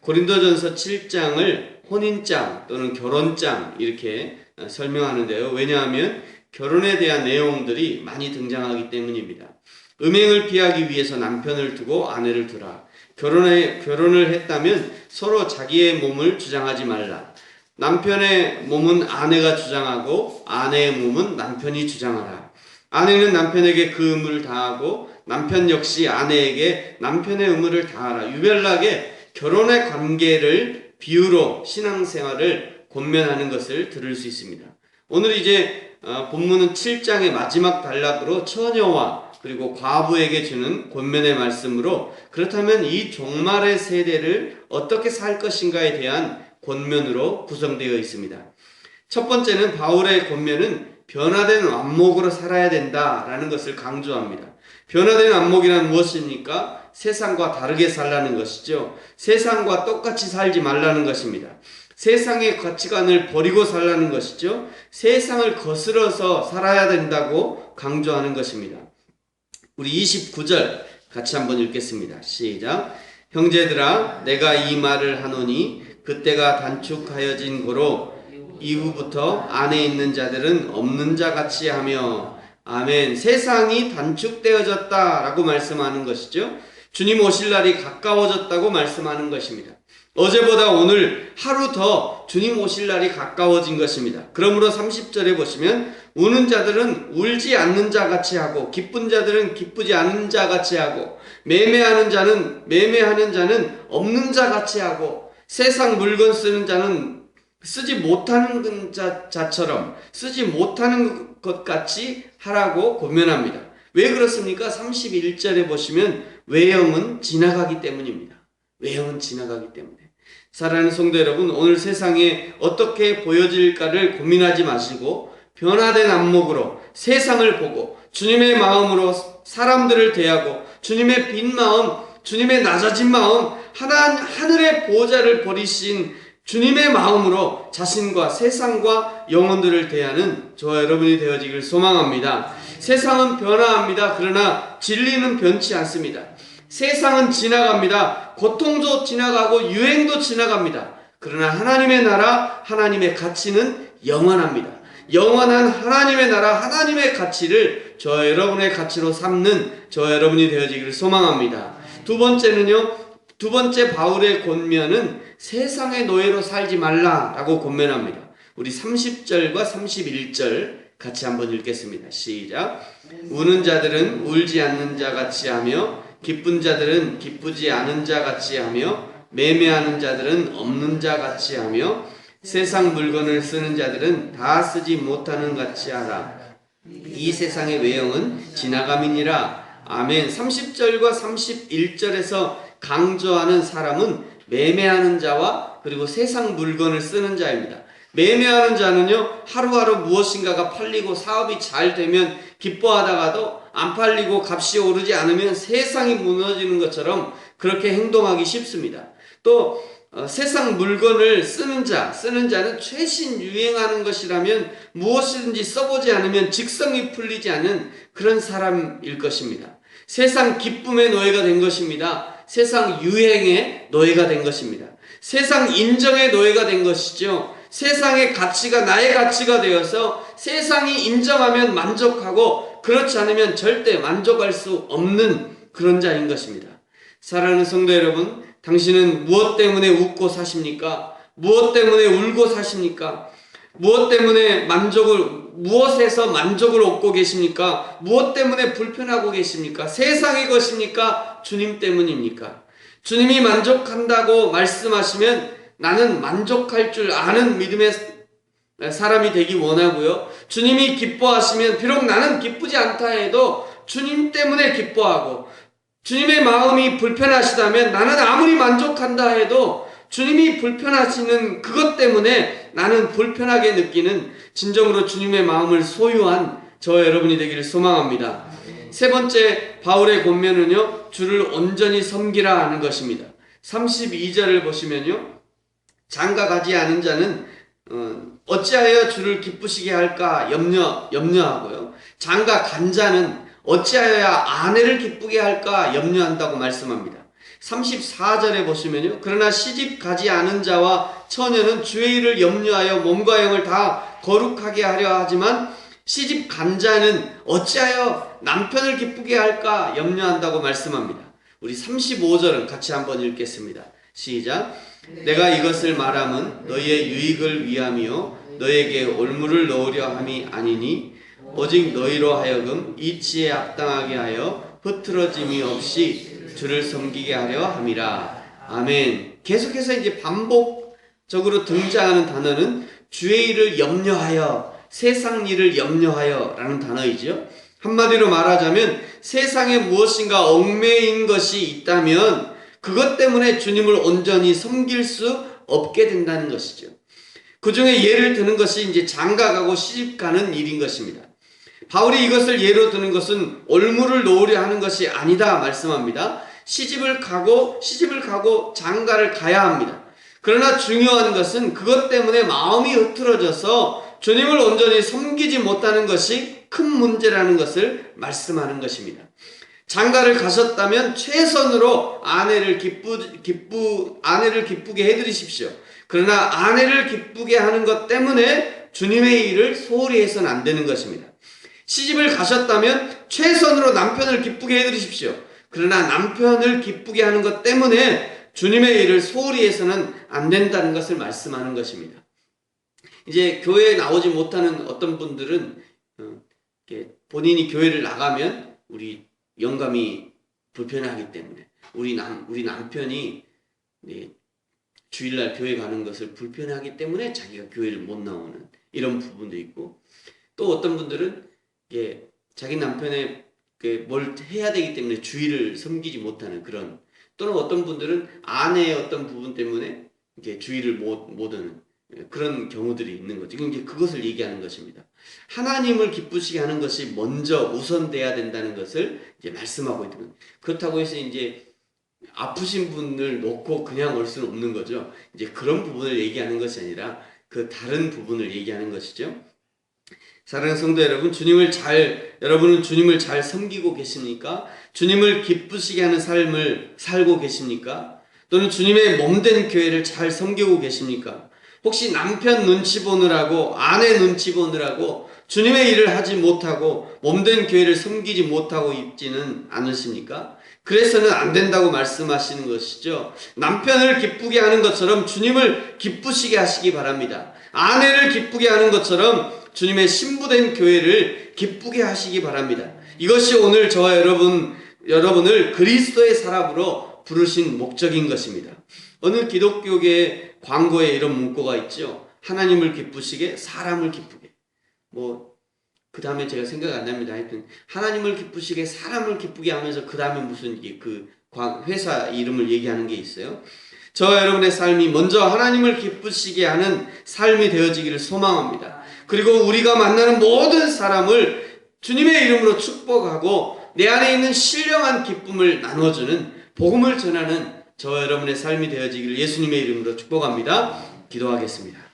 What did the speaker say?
고린도전서 7장을 혼인장 또는 결혼장 이렇게 설명하는데요. 왜냐하면 결혼에 대한 내용들이 많이 등장하기 때문입니다. 음행을 피하기 위해서 남편을 두고 아내를 두라. 결혼을 했다면 서로 자기의 몸을 주장하지 말라. 남편의 몸은 아내가 주장하고 아내의 몸은 남편이 주장하라. 아내는 남편에게 그 의무를 다하고 남편 역시 아내에게 남편의 의무를 다하라. 유별나게 결혼의 관계를 비유로 신앙생활을 권면하는 것을 들을 수 있습니다. 오늘 이제 본문은 7장의 마지막 단락으로 처녀와 그리고 과부에게 주는 권면의 말씀으로, 그렇다면 이 종말의 세대를 어떻게 살 것인가에 대한 권면으로 구성되어 있습니다. 첫 번째는 바울의 권면은 변화된 안목으로 살아야 된다라는 것을 강조합니다. 변화된 안목이란 무엇입니까? 세상과 다르게 살라는 것이죠. 세상과 똑같이 살지 말라는 것입니다. 세상의 가치관을 버리고 살라는 것이죠. 세상을 거스러서 살아야 된다고 강조하는 것입니다. 우리 29절 같이 한번 읽겠습니다. 시작. 형제들아, 내가 이 말을 하노니 그때가 단축하여진 고로 이후부터 안에 있는 자들은 없는 자 같이 하며. 아멘. 세상이 단축되어졌다라고 말씀하는 것이죠. 주님 오실 날이 가까워졌다고 말씀하는 것입니다. 어제보다 오늘 하루 더 주님 오실 날이 가까워진 것입니다. 그러므로 30절에 보시면 우는 자들은 울지 않는 자 같이 하고 기쁜 자들은 기쁘지 않은 자 같이 하고 매매하는 자는 없는 자 같이 하고 세상 물건 쓰는 자는 쓰지 못하는 자처럼 쓰지 못하는 것 같이 하라고 권면합니다. 왜 그렇습니까? 31절에 보시면 외형은 지나가기 때문입니다. 외형은 지나가기 때문에. 사랑하는 성도 여러분, 오늘 세상에 어떻게 보여질까를 고민하지 마시고 변화된 안목으로 세상을 보고 주님의 마음으로 사람들을 대하고 주님의 빈 마음, 주님의 낮아진 마음, 하늘의 보호자를 버리신 주님의 마음으로 자신과 세상과 영혼들을 대하는 저와 여러분이 되어지길 소망합니다. 세상은 변화합니다. 그러나 진리는 변치 않습니다. 세상은 지나갑니다. 고통도 지나가고 유행도 지나갑니다. 그러나 하나님의 나라, 하나님의 가치는 영원합니다. 영원한 하나님의 나라, 하나님의 가치를 저와 여러분의 가치로 삼는 저와 여러분이 되어지기를 소망합니다. 두 번째 바울의 권면은 세상의 노예로 살지 말라라고 권면합니다. 우리 30절과 31절 같이 한번 읽겠습니다. 시작. 우는 자들은 울지 않는 자 같이 하며 기쁜 자들은 기쁘지 않은 자 같이 하며 매매하는 자들은 없는 자 같이 하며 세상 물건을 쓰는 자들은 다 쓰지 못하는 같이 하라. 이 세상의 외형은 지나감이니라. 아멘. 30절과 31절에서 강조하는 사람은 매매하는 자와 그리고 세상 물건을 쓰는 자입니다. 매매하는 자는요, 하루하루 무엇인가가 팔리고 사업이 잘 되면 기뻐하다가도 안 팔리고 값이 오르지 않으면 세상이 무너지는 것처럼 그렇게 행동하기 쉽습니다. 또 세상 물건을 쓰는 자는 최신 유행하는 것이라면 무엇이든지 써보지 않으면 직성이 풀리지 않는 그런 사람일 것입니다. 세상 기쁨의 노예가 된 것입니다. 세상 유행의 노예가 된 것입니다. 세상 인정의 노예가 된 것이죠. 세상의 가치가 나의 가치가 되어서 세상이 인정하면 만족하고 그렇지 않으면 절대 만족할 수 없는 그런 자인 것입니다. 사랑하는 성도 여러분, 당신은 무엇 때문에 웃고 사십니까? 무엇 때문에 울고 사십니까? 무엇에서 만족을 얻고 계십니까? 무엇 때문에 불편하고 계십니까? 세상의 것입니까? 주님 때문입니까? 주님이 만족한다고 말씀하시면 나는 만족할 줄 아는 믿음의 사람이 되기 원하고요. 주님이 기뻐하시면 비록 나는 기쁘지 않다 해도 주님 때문에 기뻐하고, 주님의 마음이 불편하시다면 나는 아무리 만족한다 해도 주님이 불편하시는 그것 때문에 나는 불편하게 느끼는 진정으로 주님의 마음을 소유한 저와 여러분이 되기를 소망합니다. 세 번째 바울의 권면은요, 주를 온전히 섬기라 하는 것입니다. 32절을 보시면요, 장가 가지 않은 자는 어찌하여 주를 기쁘시게 할까 염려하고요, 장가 간 자는 어찌하여야 아내를 기쁘게 할까 염려한다고 말씀합니다. 34절에 보시면요. 그러나 시집 가지 않은 자와 처녀는 주의 일을 염려하여 몸과 영을 다 거룩하게 하려 하지만 시집 간 자는 어찌하여 남편을 기쁘게 할까 염려한다고 말씀합니다. 우리 35절은 같이 한번 읽겠습니다. 시작. 내가 이것을 말함은 너희의 유익을 위함이요 너희에게 올무를 넣으려 함이 아니니 오직 너희로 하여금 이치에 합당하게 하여 흐트러짐이 없이 주를 섬기게 하려 함이라. 아멘. 계속해서 이제 반복적으로 등장하는 단어는 주의 일을 염려하여, 세상 일을 염려하여 라는 단어이죠. 한마디로 말하자면 세상에 무엇인가 얽매인 것이 있다면 그것 때문에 주님을 온전히 섬길 수 없게 된다는 것이죠. 그 중에 예를 드는 것이 이제 장가가고 시집가는 일인 것입니다. 바울이 이것을 예로 드는 것은 올무를 놓으려 하는 것이 아니다 말씀합니다. 시집을 가고 장가를 가야 합니다. 그러나 중요한 것은 그것 때문에 마음이 흐트러져서 주님을 온전히 섬기지 못하는 것이 큰 문제라는 것을 말씀하는 것입니다. 장가를 가셨다면 최선으로 아내를 기쁘게 해드리십시오. 그러나 아내를 기쁘게 하는 것 때문에 주님의 일을 소홀히 해서는 안 되는 것입니다. 시집을 가셨다면 최선으로 남편을 기쁘게 해드리십시오. 그러나 남편을 기쁘게 하는 것 때문에 주님의 일을 소홀히 해서는 안 된다는 것을 말씀하는 것입니다. 이제 교회에 나오지 못하는 어떤 분들은 본인이 교회를 나가면 우리 영감이 불편하기 때문에 우리 남편이 주일날 교회 가는 것을 불편하기 때문에 자기가 교회를 못 나오는 이런 부분도 있고, 또 어떤 분들은 자기 남편의 뭘 해야 되기 때문에 주일을 섬기지 못하는 그런, 또는 어떤 분들은 아내의 어떤 부분 때문에 주일을 못 오는 그런 경우들이 있는 거죠. 이제 그것을 얘기하는 것입니다. 하나님을 기쁘시게 하는 것이 먼저 우선돼야 된다는 것을 이제 말씀하고 있는 거예요. 그렇다고 해서 이제 아프신 분을 놓고 그냥 올 수는 없는 거죠. 이제 그런 부분을 얘기하는 것이 아니라 그 다른 부분을 얘기하는 것이죠. 사랑하는 성도 여러분, 여러분은 주님을 잘 섬기고 계십니까? 주님을 기쁘시게 하는 삶을 살고 계십니까? 또는 주님의 몸된 교회를 잘 섬기고 계십니까? 혹시 남편 눈치 보느라고, 아내 눈치 보느라고 주님의 일을 하지 못하고 몸된 교회를 섬기지 못하고 있지는 않으십니까? 그래서는 안 된다고 말씀하시는 것이죠. 남편을 기쁘게 하는 것처럼 주님을 기쁘시게 하시기 바랍니다. 아내를 기쁘게 하는 것처럼 주님의 신부된 교회를 기쁘게 하시기 바랍니다. 이것이 오늘 저와 여러분을 그리스도의 사람으로 부르신 목적인 것입니다. 어느 기독교계 광고에 이런 문구가 있죠. 하나님을 기쁘시게, 사람을 기쁘게. 그 다음에 제가 생각이 안 납니다. 하여튼 하나님을 기쁘시게, 사람을 기쁘게 하면서 그 다음에 무슨 회사 이름을 얘기하는 게 있어요. 저와 여러분의 삶이 먼저 하나님을 기쁘시게 하는 삶이 되어지기를 소망합니다. 그리고 우리가 만나는 모든 사람을 주님의 이름으로 축복하고 내 안에 있는 신령한 기쁨을 나눠주는, 복음을 전하는 저와 여러분의 삶이 되어지기를 예수님의 이름으로 축복합니다. 기도하겠습니다.